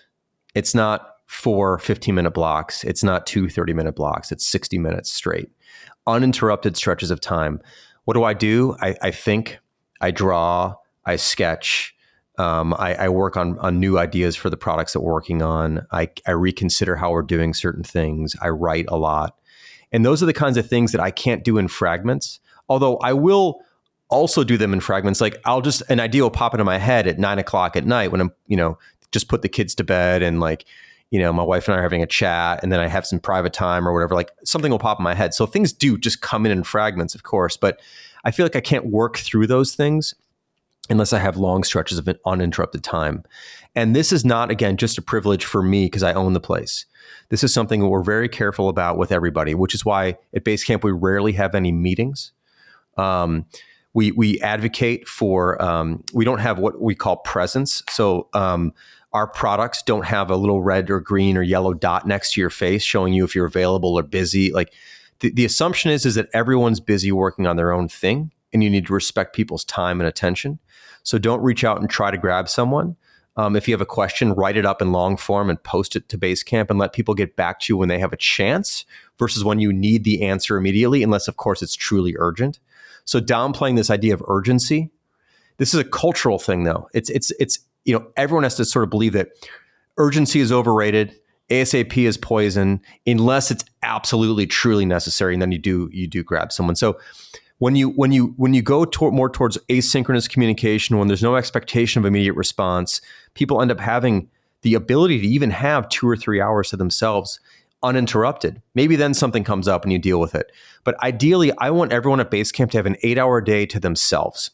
It's not 4 15-minute blocks. It's not 2 30-minute blocks. It's 60 minutes straight. Uninterrupted stretches of time. What do? I think, I draw, I sketch, I work on new ideas for the products that we're working on. I reconsider how we're doing certain things. I write a lot. And those are the kinds of things that I can't do in fragments, although I will also do them in fragments. Like an idea will pop into my head at 9 o'clock at night when I'm, just put the kids to bed and my wife and I are having a chat and then I have some private time or whatever, like something will pop in my head. So things do just come in fragments, of course, but I feel like I can't work through those things unless I have long stretches of uninterrupted time. And this is not, again, just a privilege for me because I own the place. This is something that we're very careful about with everybody, which is why at Basecamp, we rarely have any meetings. We advocate for, we don't have what we call presence. So our products don't have a little red or green or yellow dot next to your face showing you if you're available or busy. Like the assumption is that everyone's busy working on their own thing and you need to respect people's time and attention. So don't reach out and try to grab someone. If you have a question, write it up in long form and post it to Basecamp and let people get back to you when they have a chance versus when you need the answer immediately, unless, of course, it's truly urgent. So downplaying this idea of urgency, this is a cultural thing, though. It's everyone has to sort of believe that urgency is overrated, ASAP is poison, unless it's absolutely, truly necessary, and then you do grab someone. So when you go more towards asynchronous communication, when there's no expectation of immediate response, people end up having the ability to even have 2 or 3 hours to themselves uninterrupted. Maybe then something comes up and you deal with it. But ideally, I want everyone at Basecamp to have an 8-hour day to themselves.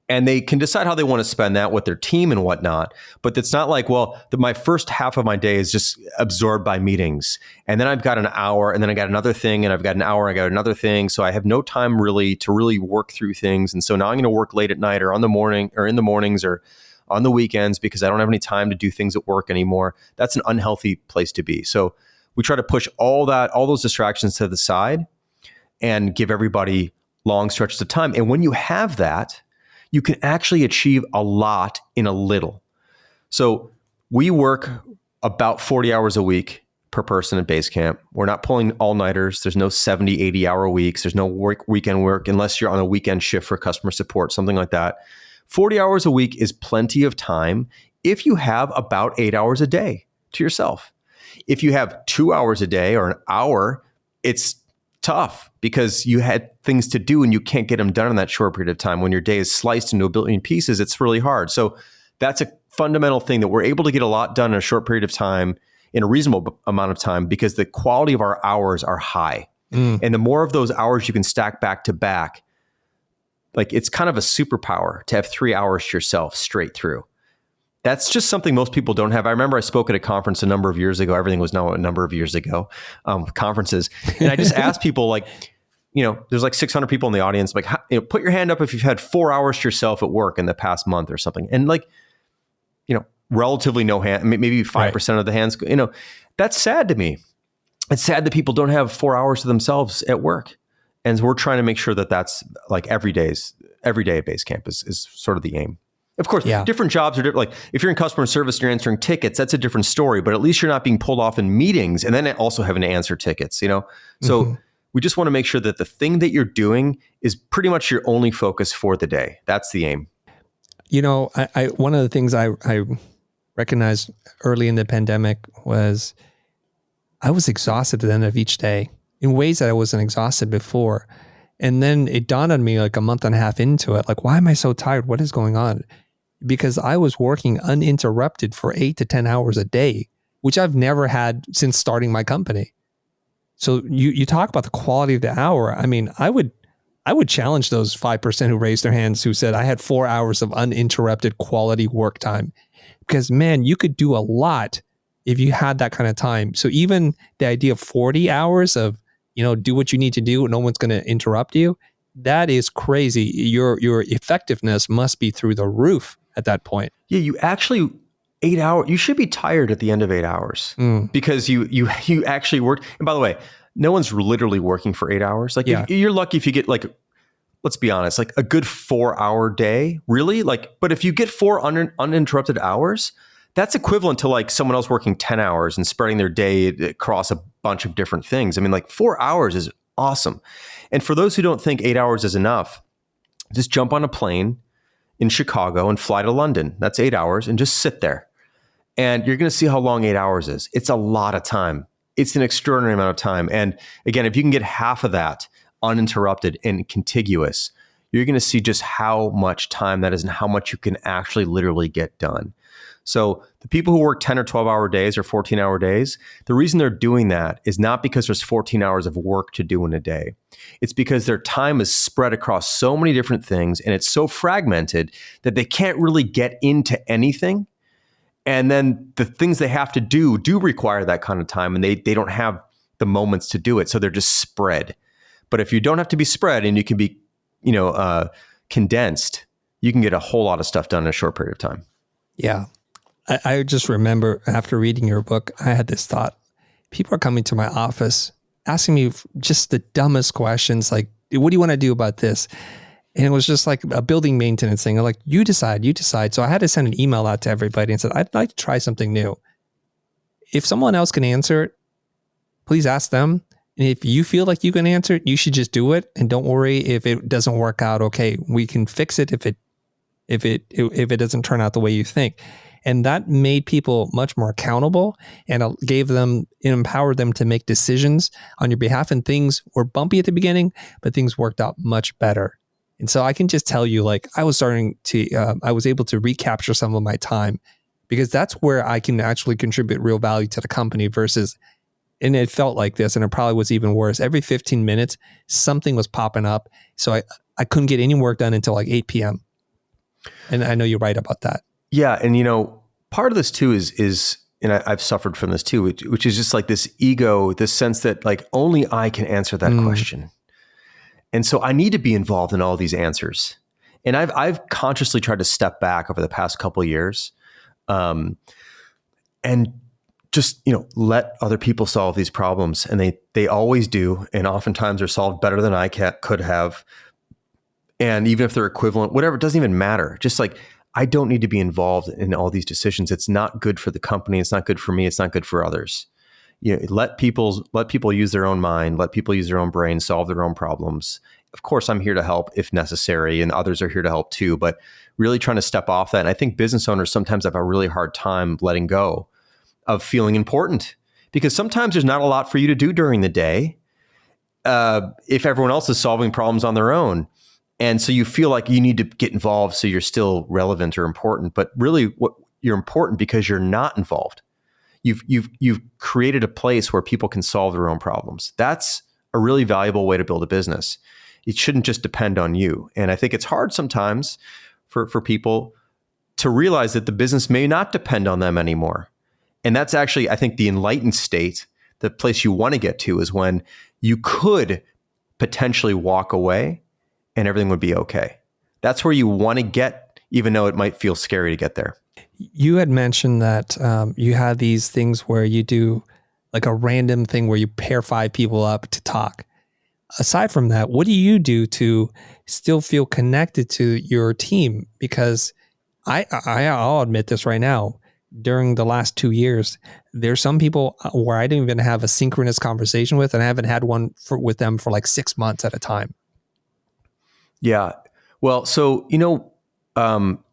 And they can decide how they want to spend that with their team and whatnot. But it's not like, my first half of my day is just absorbed by meetings. And then I've got an hour and then I got another thing and I've got an hour, I got another thing. So I have no time really to really work through things. And so now I'm going to work late at night or in the mornings or on the weekends because I don't have any time to do things at work anymore. That's an unhealthy place to be. So we try to push all those distractions to the side and give everybody long stretches of time. And when you have that, you can actually achieve a lot in a little. So we work about 40 hours a week. per person at Basecamp. We're not pulling all-nighters. There's no 70, 80-hour weeks. There's no weekend work unless you're on a weekend shift for customer support, something like that. 40 hours a week is plenty of time if you have about 8 hours a day to yourself. If you have 2 hours a day or an hour, it's tough because you had things to do and you can't get them done in that short period of time. When your day is sliced into a billion pieces, it's really hard. So that's a fundamental thing, that we're able to get a lot done in a short period of time, in a reasonable amount of time, because the quality of our hours are high. And the more of those hours you can stack back to back, like it's kind of a superpower to have 3 hours to yourself straight through. That's just something most people don't have. I remember I spoke at a conference a number of years ago. Everything was now a number of years ago, conferences. And I just asked people, like, there's like 600 people in the audience, like, put your hand up if you've had 4 hours to yourself at work in the past month or something. And like, relatively no hand, maybe 5% of the hands, that's sad to me. It's sad that people don't have 4 hours to themselves at work. And we're trying to make sure that that's like every day at Basecamp is sort of the aim. Of course, different jobs are different. Like if you're in customer service and you're answering tickets, that's a different story, but at least you're not being pulled off in meetings and then also having to answer tickets, So we just want to make sure that the thing that you're doing is pretty much your only focus for the day. That's the aim. I one of the things I recognized early in the pandemic was I was exhausted at the end of each day in ways that I wasn't exhausted before. And then it dawned on me like a month and a half into it, like, why am I so tired? What is going on? Because I was working uninterrupted for 8 to 10 hours a day, which I've never had since starting my company. So you talk about the quality of the hour. I mean, I would challenge those 5% who raised their hands who said I had 4 hours of uninterrupted quality work time. Because man, you could do a lot if you had that kind of time. So even the idea of 40 hours of, do what you need to do, no one's going to interrupt you, that is crazy. Your effectiveness must be through the roof at that point. Yeah, you actually 8 hours. You should be tired at the end of 8 hours because you actually worked. And by the way, no one's literally working for 8 hours. Like you're lucky if you get, like, let's be honest, like a good 4 hour day, really. Like, but if you get 4 uninterrupted hours, that's equivalent to like someone else working 10 hours and spreading their day across a bunch of different things. I mean, like 4 hours is awesome. And for those who don't think 8 hours is enough, just jump on a plane in Chicago and fly to London. That's 8 hours, and just sit there. And you're going to see how long 8 hours is. It's a lot of time. It's an extraordinary amount of time. And again, if you can get half of that uninterrupted and contiguous, you're going to see just how much time that is and how much you can actually literally get done. So the people who work 10 or 12 hour days or 14 hour days, the reason they're doing that is not because there's 14 hours of work to do in a day. It's because their time is spread across so many different things and it's so fragmented that they can't really get into anything. And then the things they have to do require that kind of time, and they don't have the moments to do it. So they're just spread. But if you don't have to be spread and you can be, condensed, you can get a whole lot of stuff done in a short period of time. Yeah. I just remember after reading your book, I had this thought. People are coming to my office asking me just the dumbest questions, like, what do you want to do about this? And it was just like a building maintenance thing. I'm like, you decide. So I had to send an email out to everybody and said, I'd like to try something new. If someone else can answer it, please ask them. And if you feel like you can answer it, you should just do it. And don't worry if it doesn't work out. Okay, we can fix it if it doesn't turn out the way you think. And that made people much more accountable, and it empowered them to make decisions on your behalf. And things were bumpy at the beginning, but things worked out much better. And so I can just tell you, like, I was able to recapture some of my time, because that's where I can actually contribute real value to the company versus, and it felt like this, and it probably was even worse. Every 15 minutes, something was popping up. So I couldn't get any work done until like 8 p.m. And I know you're right about that. Yeah. And, part of this too is, and I've suffered from this too, which is just like this ego, this sense that like only I can answer that question. And so I need to be involved in all these answers. And I've consciously tried to step back over the past couple of years, and just, let other people solve these problems. And they always do. And oftentimes they're solved better than I could have. And even if they're equivalent, whatever, it doesn't even matter. Just like, I don't need to be involved in all these decisions. It's not good for the company. It's not good for me. It's not good for others. let people use their own mind, let people use their own brain, solve their own problems. Of course, I'm here to help if necessary, and others are here to help too, but really trying to step off that. And I think business owners sometimes have a really hard time letting go of feeling important, because sometimes there's not a lot for you to do during the day if everyone else is solving problems on their own. And so you feel like you need to get involved so you're still relevant or important, but really you're important because you're not involved. You've created a place where people can solve their own problems. That's a really valuable way to build a business. It shouldn't just depend on you. And I think it's hard sometimes for people to realize that the business may not depend on them anymore. And that's actually, I think, the enlightened state. The place you want to get to is when you could potentially walk away and everything would be okay. That's where you want to get, even though it might feel scary to get there. You had mentioned that you had these things where you do like a random thing where you pair 5 people up to talk. Aside from that, what do you do to still feel connected to your team? Because I'll admit this right now, during the last 2 years, there's some people where I didn't even have a synchronous conversation with, and I haven't had one with them for like 6 months at a time. Yeah. Well, so,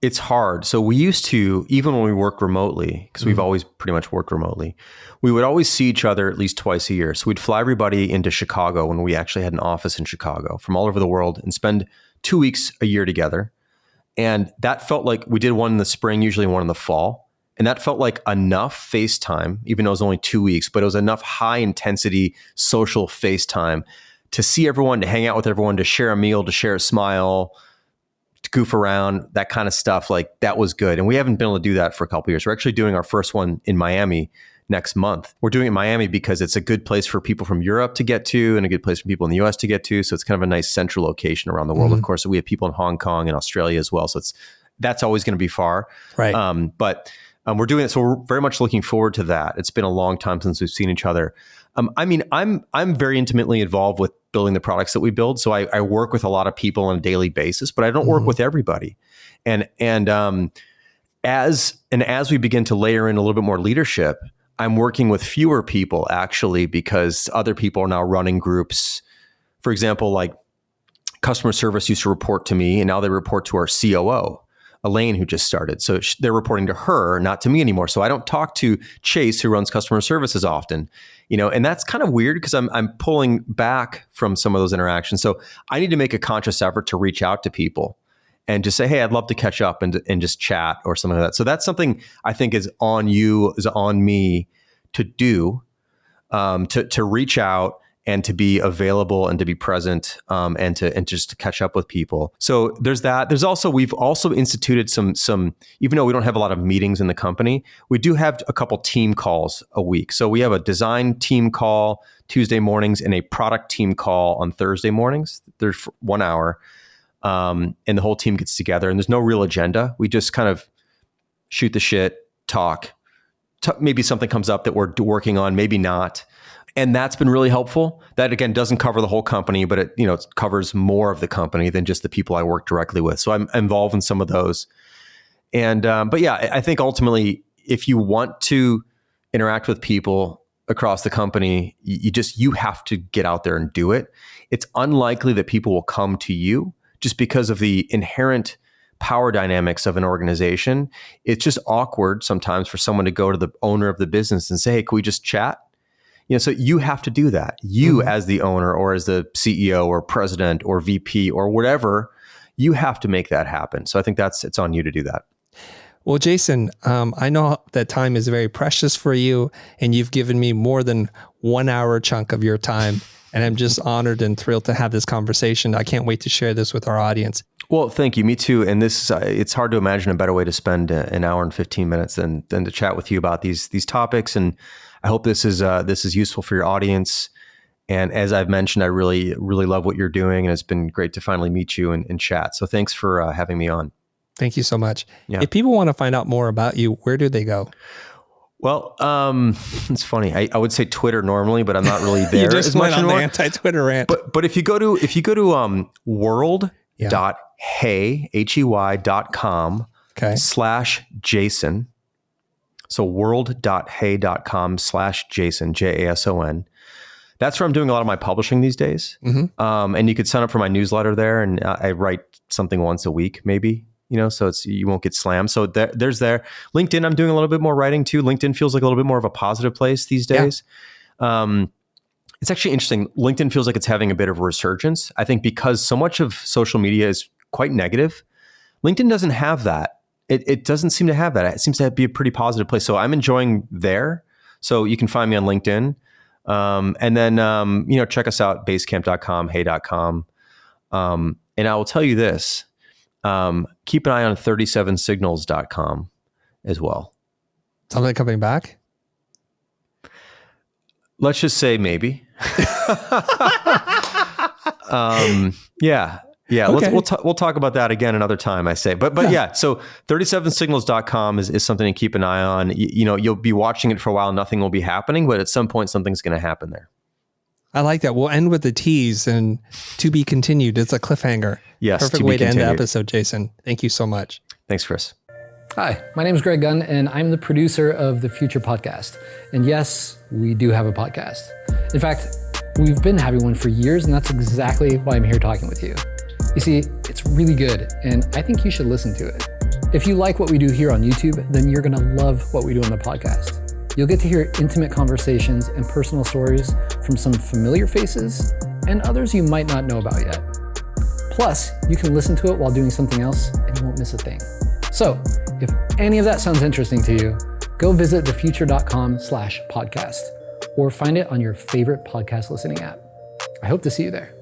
it's hard. So we used to, even when we worked remotely, because we've always pretty much worked remotely, we would always see each other at least twice a year. So we'd fly everybody into Chicago when we actually had an office in Chicago from all over the world and spend 2 weeks a year together. And that felt like we did one in the spring, usually one in the fall. And that felt like enough FaceTime, even though it was only 2 weeks, but it was enough high intensity social FaceTime to see everyone, to hang out with everyone, to share a meal, to share a smile, to goof around, that kind of stuff. Like, that was good. And we haven't been able to do that for a couple of years. We're actually doing our first one in Miami next month. We're doing it in Miami because it's a good place for people from Europe to get to and a good place for people in the US to get to. So it's kind of a nice central location around the world. Of course, we have people in Hong Kong and Australia as well. So that's always going to be far. Right. But we're doing it. So we're very much looking forward to that. It's been a long time since we've seen each other. I'm very intimately involved with building the products that we build. So I work with a lot of people on a daily basis, but I don't work with everybody. And as we begin to layer in a little bit more leadership, I'm working with fewer people actually, because other people are now running groups. For example, like customer service used to report to me, and now they report to our COO, Elaine, who just started. So they're reporting to her, not to me anymore. So I don't talk to Chase, who runs customer service, as often, and that's kind of weird because I'm pulling back from some of those interactions. So I need to make a conscious effort to reach out to people and just say, hey, I'd love to catch up and just chat or something like that. So that's something I think is on you, is on me to do, to reach out and to be available and to be present, and just to catch up with people. So there's that. There's also, we've also instituted some, even though we don't have a lot of meetings in the company, we do have a couple team calls a week. So we have a design team call Tuesday mornings and a product team call on Thursday mornings. There's 1 hour. And the whole team gets together, and there's no real agenda. We just kind of shoot the shit, talk. Maybe something comes up that we're working on, maybe not. And that's been really helpful. That, again, doesn't cover the whole company, but it covers more of the company than just the people I work directly with. So I'm involved in some of those. And, but yeah, I think ultimately, if you want to interact with people across the company, you have to get out there and do it. It's unlikely that people will come to you just because of the inherent power dynamics of an organization. It's just awkward sometimes for someone to go to the owner of the business and say, hey, can we just chat? So you have to do that. You as the owner or as the CEO or president or VP or whatever, you have to make that happen. So I think it's on you to do that. Well, Jason, I know that time is very precious for you, and you've given me more than 1 hour chunk of your time. And I'm just honored and thrilled to have this conversation. I can't wait to share this with our audience. Well, thank you. Me too. And this, it's hard to imagine a better way to spend an hour and 15 minutes than to chat with you about these topics. And I hope this is useful for your audience. And as I've mentioned, I really, really love what you're doing, and it's been great to finally meet you and chat. So thanks for having me on. Thank you so much. Yeah. If people want to find out more about you, where do they go? Well, it's funny. I would say Twitter normally, but I'm not really there. You just as went much on anymore. the anti-Twitter rant. But if you go to world.hey.com/Jason. So world.hey.com/Jason, Jason. That's where I'm doing a lot of my publishing these days. And you could sign up for my newsletter there, and I write something once a week, maybe, so you won't get slammed. So there's there. LinkedIn, I'm doing a little bit more writing too. LinkedIn feels like a little bit more of a positive place these days. Yeah. It's actually interesting. LinkedIn feels like it's having a bit of a resurgence. I think because so much of social media is quite negative, LinkedIn doesn't have that. It doesn't seem to have that. It seems to be a pretty positive place. So I'm enjoying there. So you can find me on LinkedIn. And then, check us out, basecamp.com, hey.com. And I will tell you this, keep an eye on 37signals.com as well. Something coming back? Let's just say maybe. Yeah. Okay. We'll talk about that again another time, I say. But yeah, so 37signals.com is something to keep an eye on. You'll be watching it for a while, nothing will be happening, but at some point something's going to happen there. I like that. We'll end with the tease and to be continued. It's a cliffhanger. Yes. Perfect way to end the episode, Jason. Thank you so much. Thanks, Chris. Hi, my name is Greg Gunn, and I'm the producer of the Futur podcast. And yes, we do have a podcast. In fact, we've been having one for years, and that's exactly why I'm here talking with you. You see, it's really good, and I think you should listen to it. If you like what we do here on YouTube, then you're gonna love what we do on the podcast. You'll get to hear intimate conversations and personal stories from some familiar faces and others you might not know about yet. Plus, you can listen to it while doing something else, and you won't miss a thing. So, if any of that sounds interesting to you, go visit thefutur.com/podcast or find it on your favorite podcast listening app. I hope to see you there.